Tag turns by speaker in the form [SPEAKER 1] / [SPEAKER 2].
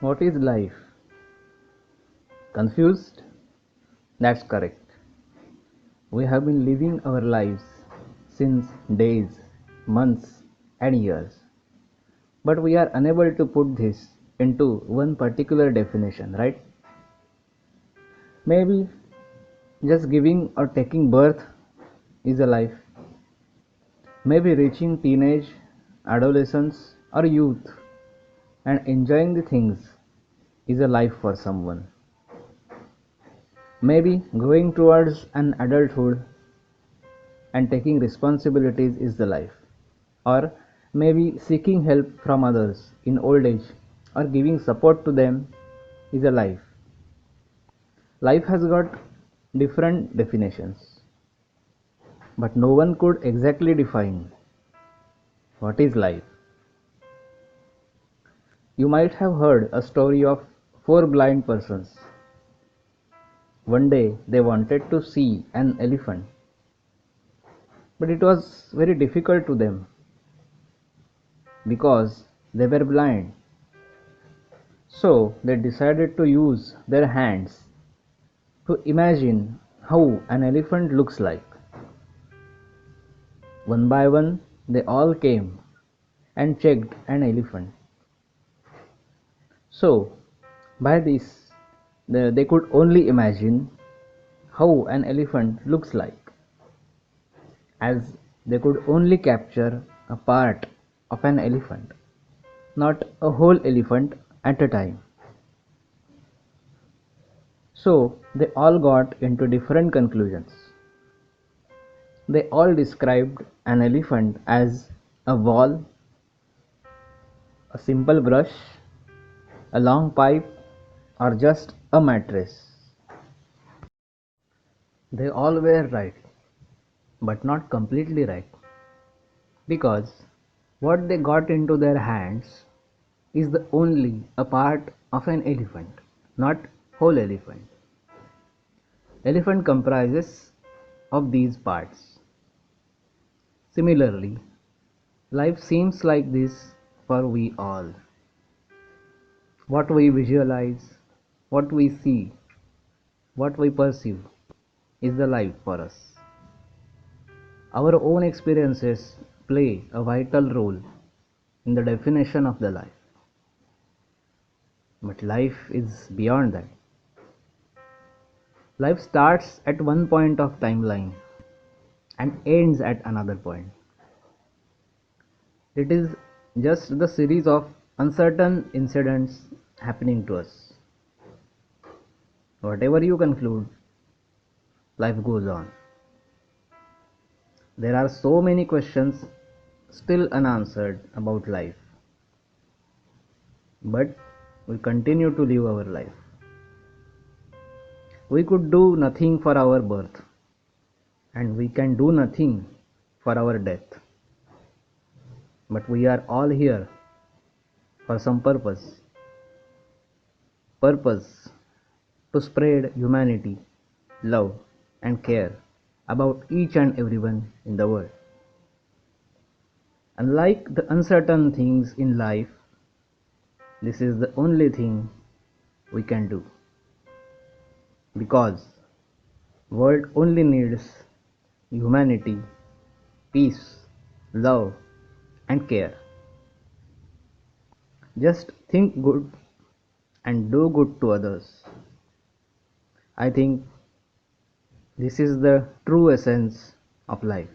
[SPEAKER 1] What is life? Confused? That's correct. We have been living our lives since days, months, and years. But we are unable to put this into one particular definition, right? Maybe just giving or taking birth is a life. Maybe reaching teenage, adolescence, or youth and enjoying the things is a life for someone. Maybe growing towards an adulthood and taking responsibilities is the life. Or maybe seeking help from others in old age or giving support to them is a life. Life has got different definitions, but no one could exactly define what is life. You might have heard a story of four blind persons. One day they wanted to see an elephant, but it was very difficult to them because they were blind. So they decided to use their hands to imagine how an elephant looks like. One by one, they all came and checked an elephant. So, by this, they could only imagine how an elephant looks like, as they could only capture a part of an elephant, not a whole elephant at a time. So, they all got into different conclusions. They all described an elephant as a wall, a simple brush, a long pipe, or just a mattress. They all were right, but not completely right, because what they got into their hands is the only a part of an elephant, not whole elephant. Elephant comprises of these parts. Similarly, life seems like this for we all. What we visualize, what we see, what we perceive is the life for us. Our own experiences play a vital role in the definition of the life. But life is beyond that. Life starts at one point of timeline and ends at another point. It is just the series of uncertain incidents happening to us. Whatever you conclude, life goes on. There are so many questions still unanswered about life, but we continue to live our life. We could do nothing for our birth, and we can do nothing for our death. But we are all here for some purpose. Purpose to spread humanity, love, and care about each and everyone in the world. Unlike the uncertain things in life, this is the only thing we can do. Because world only needs humanity, peace, love, and care. Just think good and do good to others. I think this is the true essence of life.